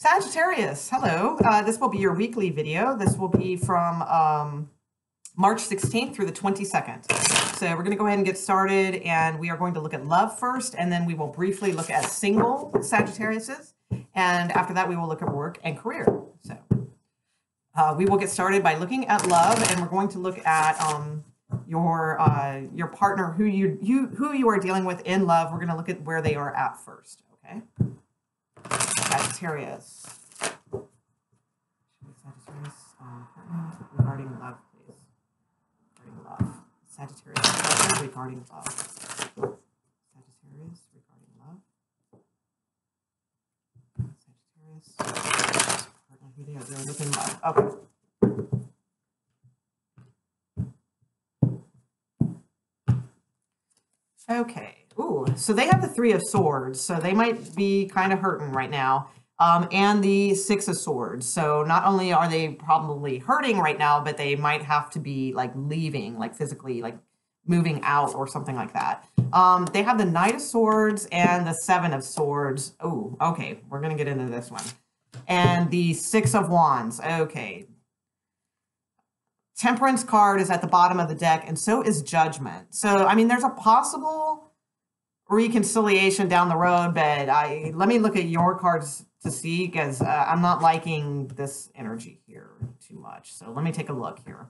Sagittarius, hello. This will be your weekly video. This will be from March 16th through the 22nd. So we're going to go ahead and get started, and we are going to look at love first, and then we will briefly look at single Sagittariuses, and after that we will look at work and career. So we will get started by looking at love, and we're going to look at your partner, who you are dealing with in love. We're going to look at where they are at first. Okay. Sagittarius. Sagittarius regarding love, please. Regarding love. Sagittarius regarding love. Sagittarius regarding love. Sagittarius partner, who they are dealing with in love. Okay. Okay. Ooh, so they have the Three of Swords, so they might be kind of hurting right now. And the Six of Swords. So not only are they probably hurting right now, but they might have to be like leaving, like physically, like moving out or something like that. They have the Knight of Swords and the Seven of Swords. Oh, okay. We're going to get into this one. And the Six of Wands. Okay. Temperance card is at the bottom of the deck, and so is Judgment. So, I mean, there's a possible reconciliation down the road, but let me look at your cards to see, because I'm not liking this energy here too much. So let me take a look here.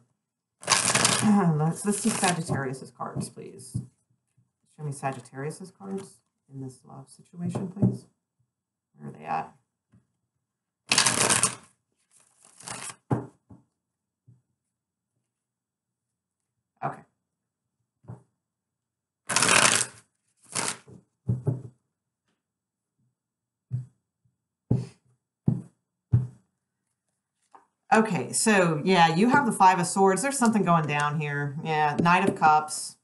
Let's see Sagittarius's cards, please. Show me Sagittarius's cards in this love situation, please. Where are they at? Okay. Okay, so yeah, you have the Five of Swords. There's something going down here. Yeah, Knight of Cups,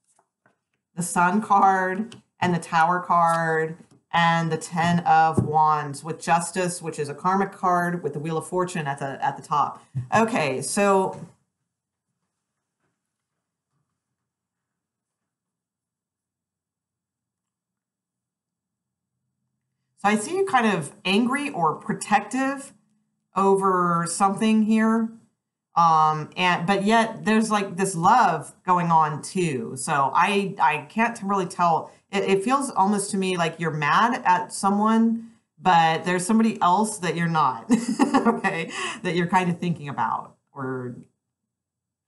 the Sun card, and the Tower card, and the Ten of Wands with Justice, which is a karmic card, with the Wheel of Fortune at the top. Okay, so I see you kind of angry or protective over something here, but yet there's like this love going on too. So I can't really tell. It feels almost to me like you're mad at someone, but there's somebody else that you're not. Okay, that you're kind of thinking about, or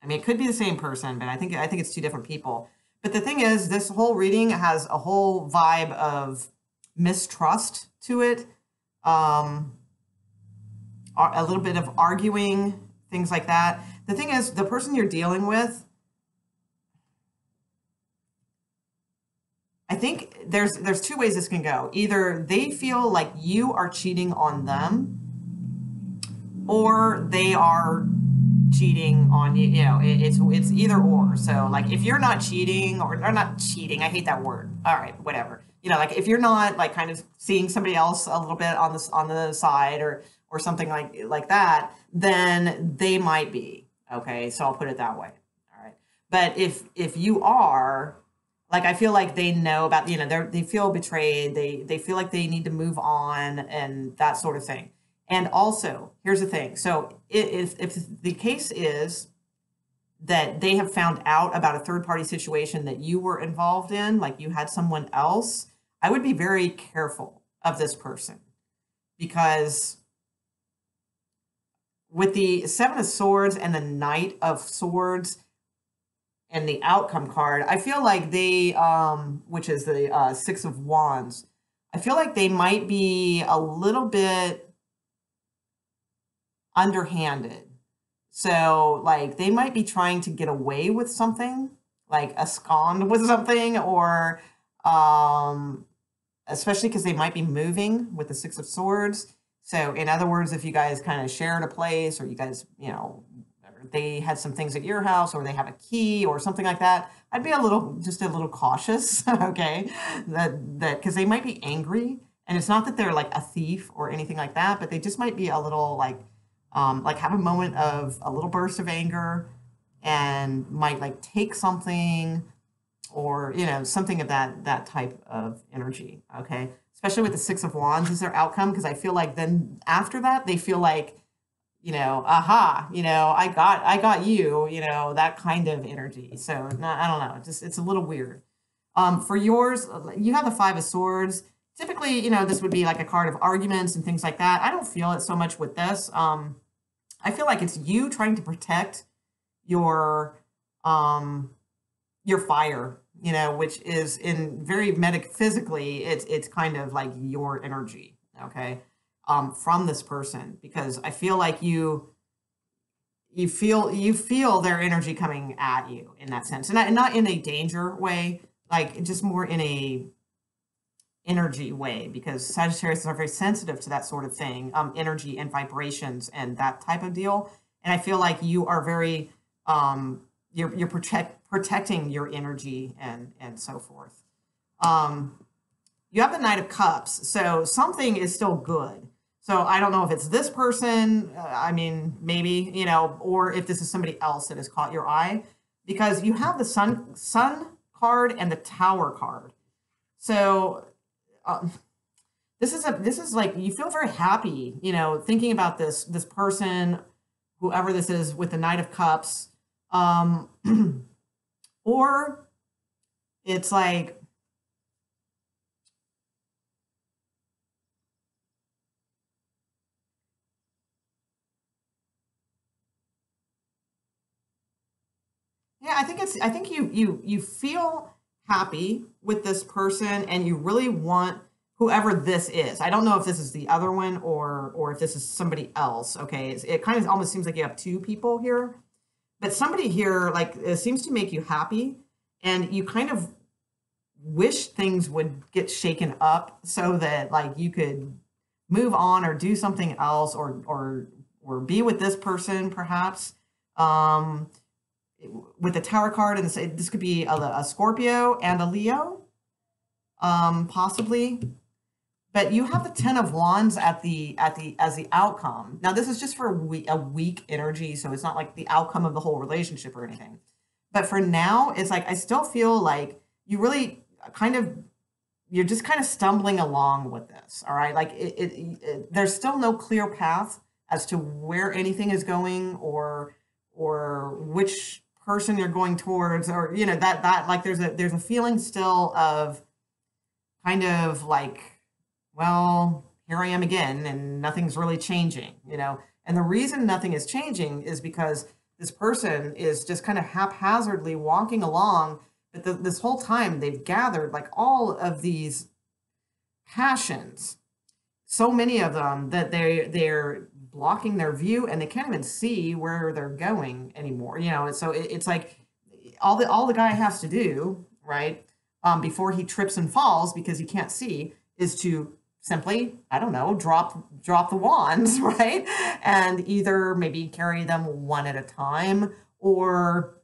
I mean, it could be the same person, but I think it's two different people. But the thing is, this whole reading has a whole vibe of mistrust to it. A little bit of arguing, things like that. The thing is, the person you're dealing with, I think there's two ways this can go. Either they feel like you are cheating on them, or they are cheating on you. You know, it's either or. So like, if you're not cheating, or not cheating, I hate that word. All right, whatever. You know, like if you're not like kind of seeing somebody else a little bit on the side, or something like that, then they might be. Okay, so I'll put it that way. All right. But if you are, like, I feel like they know about, you know, they feel betrayed, they feel like they need to move on, and that sort of thing. And also, here's the thing. So if the case is that they have found out about a third-party situation that you were involved in, like you had someone else, I would be very careful of this person, because with the Seven of Swords and the Knight of Swords and the Outcome card, I feel like they, which is the Six of Wands, I feel like they might be a little bit underhanded. So, like, they might be trying to get away with something, like abscond with something, or especially because they might be moving with the Six of Swords. So in other words, if you guys kind of shared a place, or you guys, you know, they had some things at your house, or they have a key or something like that, I'd be just a little cautious, okay? That because they might be angry, and it's not that they're like a thief or anything like that, but they just might be a little like have a moment of a little burst of anger, and might like take something, or, you know, something of that type of energy, okay? especially with the Six of Wands is their outcome, because I feel like then after that they feel like, aha, I got you, that kind of energy. So I don't know, it's a little weird. For yours, you have the Five of Swords. Typically, this would be like a card of arguments and things like that. I don't feel it so much with this. I feel like it's you trying to protect your fire, which is in very metaphysically, it's kind of like your energy, okay, from this person, because I feel like you feel their energy coming at you in that sense, and not in a danger way, like just more in a energy way, because Sagittarius are very sensitive to that sort of thing, energy and vibrations and that type of deal. And I feel like you are very you're protecting your energy and so forth. You have the Knight of Cups, so something is still good. So I don't know if it's this person, I mean, maybe, or if this is somebody else that has caught your eye, because you have the Sun card and the Tower card. So this is like, you feel very happy, thinking about this person, whoever this is, with the Knight of Cups, or it's like, yeah, I think you feel happy with this person, and you really want whoever this is. I don't know if this is the other one or if this is somebody else. Okay, it kind of almost seems like you have two people here, but somebody here, like, it seems to make you happy, and you kind of wish things would get shaken up so that, like, you could move on or do something else, or be with this person perhaps. With the Tower card, and this could be a Scorpio and a Leo, possibly. But you have the Ten of Wands as the outcome. Now, this is just for a weak energy, so it's not like the outcome of the whole relationship or anything. But for now, it's like, I still feel like you really you're just kind of stumbling along with this. All right, like there's still no clear path as to where anything is going, or which person you're going towards, or that like there's a feeling still of kind of like, well, here I am again, and nothing's really changing, and the reason nothing is changing is because this person is just kind of haphazardly walking along, but this whole time they've gathered like all of these passions, so many of them, that they're blocking their view, and they can't even see where they're going anymore. And so it's like all the guy has to do, right, before he trips and falls because he can't see, is to simply, I don't know, drop the wands, right, and either maybe carry them one at a time, or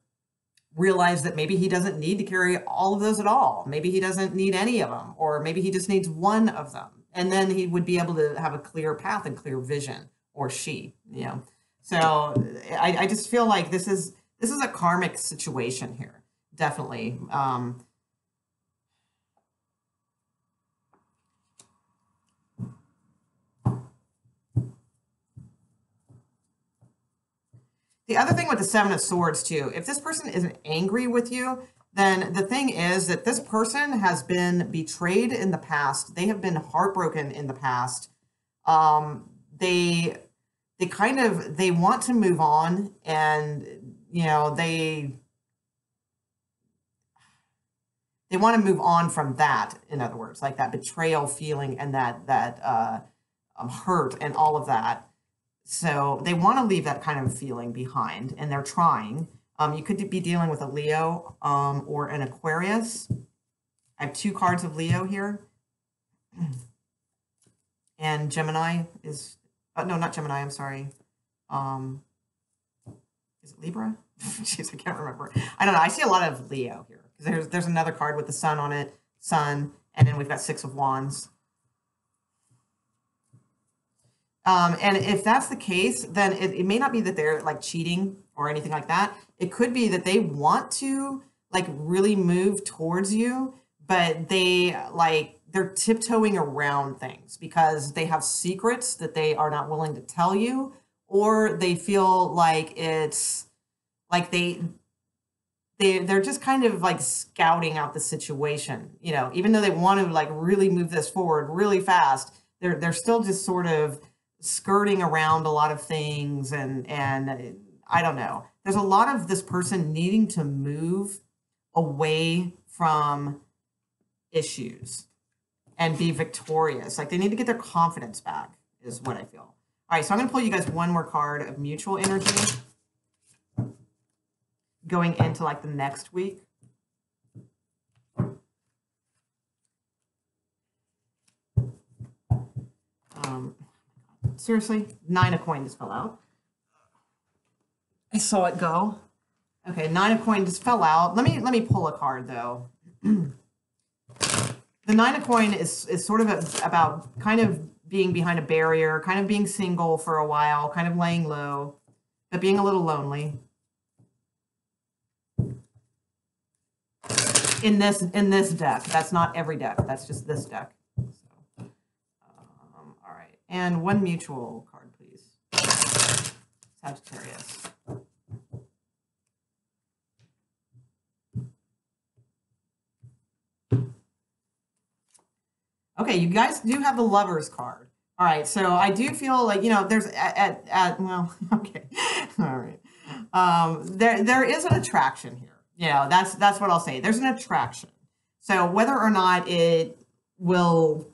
realize that maybe he doesn't need to carry all of those at all. Maybe he doesn't need any of them, or maybe he just needs one of them, and then he would be able to have a clear path and clear vision. Or she, So I just feel like this is a karmic situation here, definitely. The other thing with the Seven of Swords too, if this person isn't angry with you, then the thing is that this person has been betrayed in the past. They have been heartbroken in the past. They want to move on, and they want to move on from that, in other words, like that betrayal feeling and that hurt and all of that. So they want to leave that kind of feeling behind, and they're trying. You could be dealing with a Leo or an Aquarius. I have two cards of Leo here, and Gemini is. No, not Gemini, I'm sorry. Is it Libra? Jeez, I can't remember. I don't know. I see a lot of Leo here, because there's another card with the sun on it, sun, and then we've got Six of Wands. And if that's the case, then it may not be that they're like cheating or anything like that. It could be that they want to like really move towards you, but they they're tiptoeing around things because they have secrets that they are not willing to tell you, or they feel like it's like they're just kind of like scouting out the situation, you know, even though they want to like really move this forward really fast, they're still just sort of skirting around a lot of things, and I don't know. There's a lot of this person needing to move away from issues and be victorious. Like they need to get their confidence back is what I feel. All right, so I'm going to pull you guys one more card of mutual energy going into like the next week. Seriously, 9 of coins just fell out. I saw it go. Okay, 9 of coins just fell out. Let me pull a card though. The 9 of coins is sort of about kind of being behind a barrier, kind of being single for a while, kind of laying low, but being a little lonely. In this deck, that's not every deck. That's just this deck. So, all right, and one mutual card, please. Sagittarius. Okay, you guys do have the Lovers card. All right, so I do feel like, you know, there's well, okay, all right. There is an attraction here. You know, that's what I'll say. There's an attraction. So whether or not it will,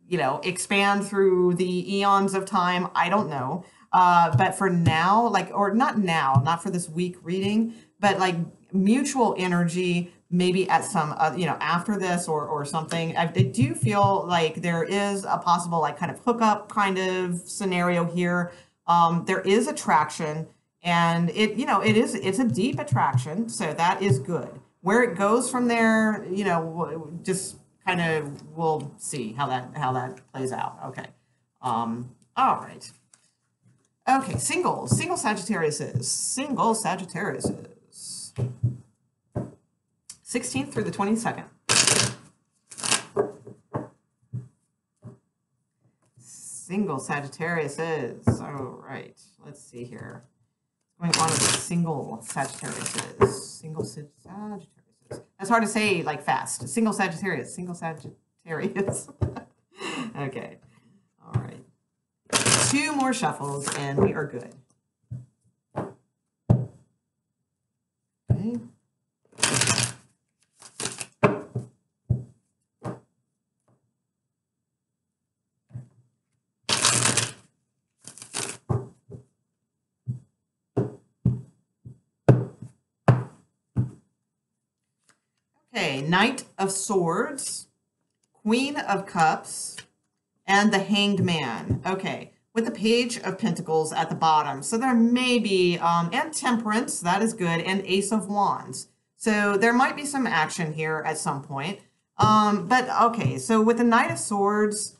you know, expand through the eons of time, I don't know. But for now, like, or not now, not for this week reading, but like mutual energy, maybe at some, you know, after this or something. I do feel like there is a possible like kind of hookup kind of scenario here. There is attraction. And it, you know, it's a deep attraction, so that is good. Where it goes from there, you know, just kind of we'll see how that plays out. Okay. All right. Okay, single Sagittariuses. 16th through the 22nd. Single Sagittariuses. All right. Let's see here. Going on with single Sagittariuses. Single Sagittariuses. That's hard to say like fast. Single Sagittarius. Single Sagittarius. Okay. All right. 2 more shuffles and we are good. Okay. Okay, Knight of Swords, Queen of Cups, and the Hanged Man. Okay, with the Page of Pentacles at the bottom. So there may be, and Temperance, that is good, and Ace of Wands. So there might be some action here at some point. But okay, so with the Knight of Swords,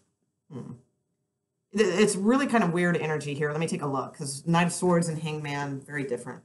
it's really kind of weird energy here. Let me take a look, because Knight of Swords and Hanged Man, very different.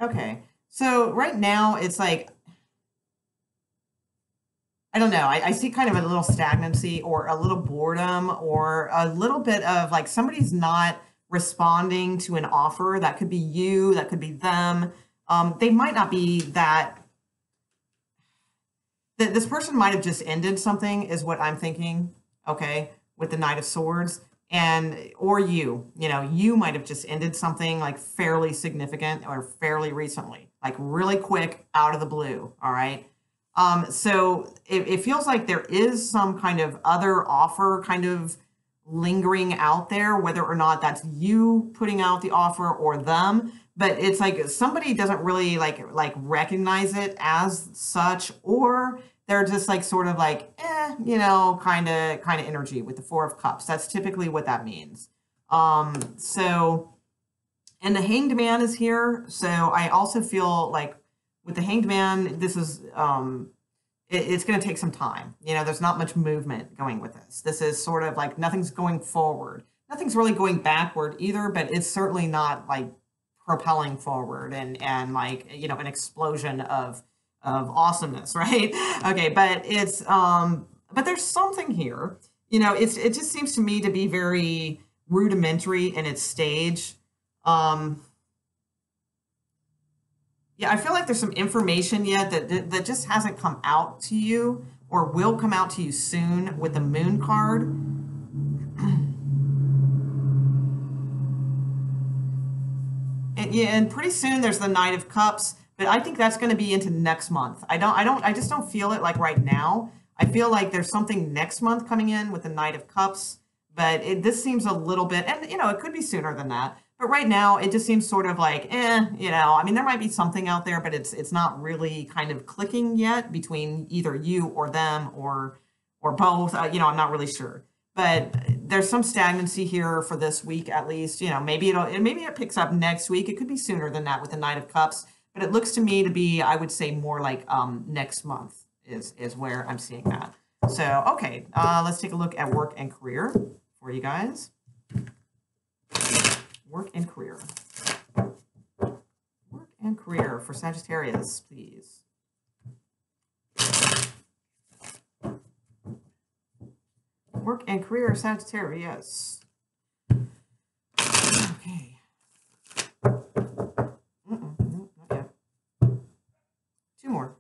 Okay, so right now it's like, I don't know, I see kind of a little stagnancy or a little boredom or a little bit of like somebody's not responding to an offer. That could be you, that could be them. They might not be that, this person might have just ended something is what I'm thinking, okay, with the Knight of Swords. And, or you know, you might have just ended something like fairly significant or fairly recently, like really quick out of the blue. All right. So it feels like there is some kind of other offer kind of lingering out there, whether or not that's you putting out the offer or them, but it's like somebody doesn't really like recognize it as such, or they're just like sort of like, you know, kind of energy with the Four of Cups. That's typically what that means. So, and the Hanged Man is here. So I also feel like with the Hanged Man, this is, it's going to take some time. You know, there's not much movement going with this. This is sort of like nothing's going forward. Nothing's really going backward either, but it's certainly not like propelling forward and like, you know, an explosion of awesomeness, right? Okay, but it's but there's something here. You know, it just seems to me to be very rudimentary in its stage. Yeah, I feel like there's some information yet that just hasn't come out to you or will come out to you soon with the Moon card. And yeah, and pretty soon there's the Knight of Cups, but I think that's going to be into next month. I just don't feel it like right now. I feel like there's something next month coming in with the Knight of Cups, but this seems a little bit, and you know, it could be sooner than that. But right now, it just seems sort of like, you know, I mean, there might be something out there, but it's not really kind of clicking yet between either you or them or both. You know, I'm not really sure. But there's some stagnancy here for this week at least. You know, maybe it picks up next week. It could be sooner than that with the Knight of Cups. But it looks to me to be, I would say, more like next month is where I'm seeing that. So, okay, let's take a look at work and career for you guys. Work and career. Work and career for Sagittarius, please. Work and career, Sagittarius. Okay. No, not yet. Two more.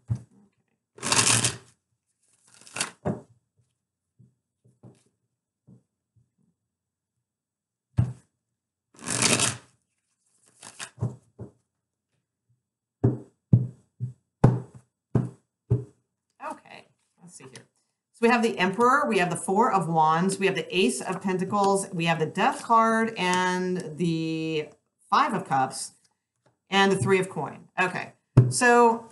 Okay, let's see here. So we have the Emperor, we have the Four of Wands, we have the Ace of Pentacles, we have the Death card, and the Five of Cups, and the Three of Coin. Okay, so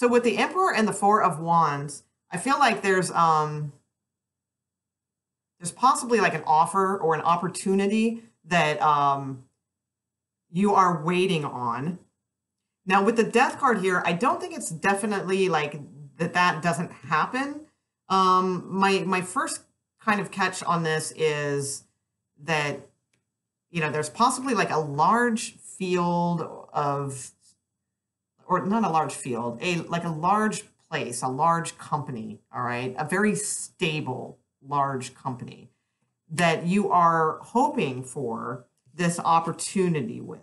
with the Emperor and the Four of Wands, I feel like there's possibly like an offer or an opportunity that you are waiting on. Now, with the Death card here, I don't think it's definitely like that doesn't happen. My first kind of catch on this is that, you know, there's possibly like a large field of, or not a large field, like a large place, a large company, all right? A very stable, large company that you are hoping for this opportunity with.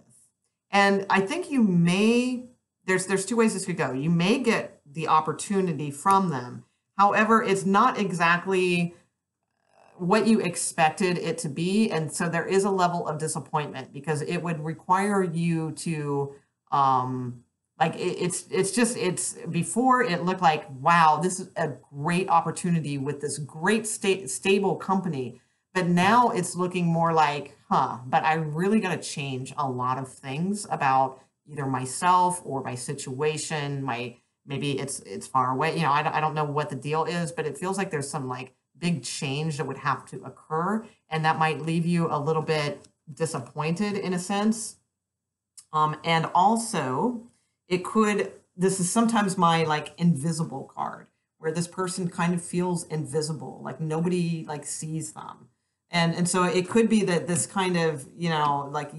And I think you may, there's two ways this could go. You may get the opportunity from them. However, it's not exactly what you expected it to be. And so there is a level of disappointment because it would require you to, like it's before it looked like, wow, this is a great opportunity with this great stable company. But now it's looking more like, but I really got to change a lot of things about either myself or my situation. Maybe it's far away. You know, I don't know what the deal is, but it feels like there's some like big change that would have to occur. And that might leave you a little bit disappointed in a sense. And also this is sometimes my like invisible card where this person kind of feels invisible, like nobody like sees them. And so it could be that this kind of, you know, like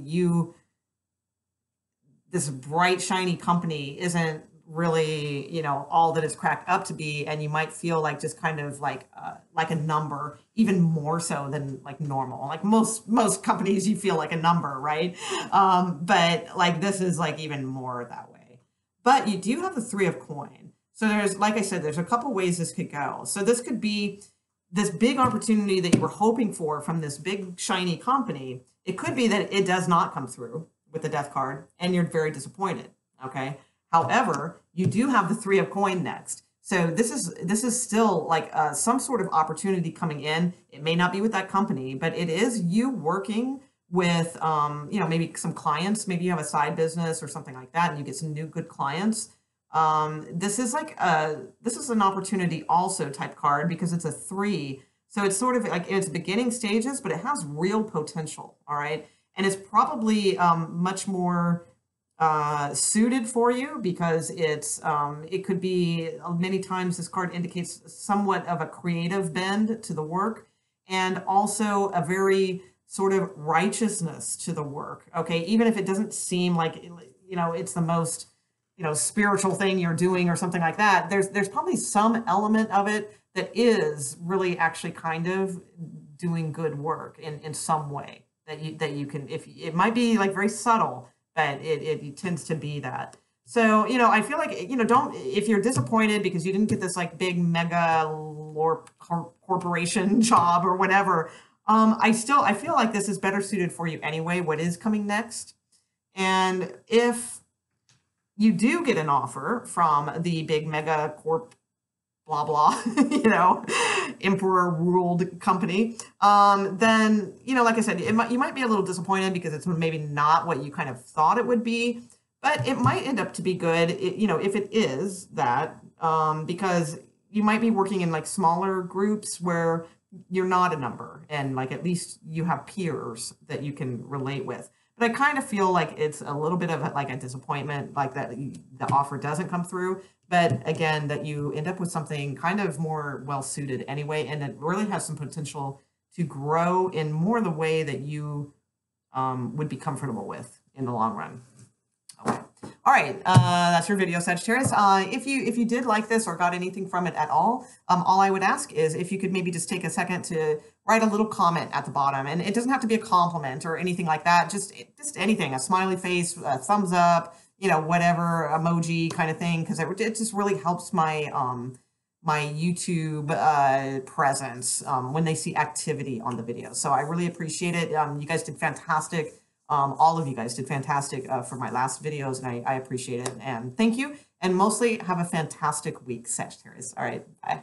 this bright, shiny company isn't really, you know, all that it's cracked up to be. And you might feel like just kind of like a number, even more so than like normal. Like most companies, you feel like a number, right? But like this is like even more that way. But you do have the Three of Coin. So there's, like I said, there's a couple ways this could go. So this could be this big opportunity that you were hoping for from this big shiny company. It could be that it does not come through with the Death card and you're very disappointed, okay? However, you do have the Three of Coin next. So this is still like some sort of opportunity coming in. It may not be with that company, but it is you working with, you know, maybe some clients. Maybe you have a side business or something like that, and you get some new good clients. This is like this is an opportunity also type card because it's a 3. So it's sort of like in its beginning stages, but it has real potential. All right. And it's probably much more suited for you because it could be many times this card indicates somewhat of a creative bend to the work and also a very sort of righteousness to the work. Okay. Even if it doesn't seem like, you know, it's the most, you know, spiritual thing you're doing or something like that, there's probably some element of it that is really actually kind of doing good work in some way that you can, if it might be like very subtle, but it tends to be that. So, you know, I feel like, you know, if you're disappointed because you didn't get this like big mega corporation job or whatever, I feel like this is better suited for you anyway, what is coming next. And if you do get an offer from the big mega corp, blah, blah, you know, emperor ruled company, then, you know, like I said, you might be a little disappointed because it's maybe not what you kind of thought it would be, but it might end up to be good, you know, if it is that, because you might be working in like smaller groups where you're not a number and like at least you have peers that you can relate with. But I kind of feel like it's a little bit of like a disappointment, like that the offer doesn't come through. But again, that you end up with something kind of more well suited anyway, and it really has some potential to grow in more the way that you would be comfortable with in the long run. Okay. All right, that's your video, Sagittarius. If you did like this or got anything from it at all I would ask is if you could maybe just take a second to write a little comment at the bottom, and it doesn't have to be a compliment or anything like that. Just anything, a smiley face, a thumbs up, you know, whatever emoji kind of thing, because it just really helps my my YouTube presence when they see activity on the video. So I really appreciate it. You guys did fantastic. All of you guys did fantastic for my last videos, and I appreciate it. And thank you. And mostly have a fantastic week, Sagittarius. All right, bye.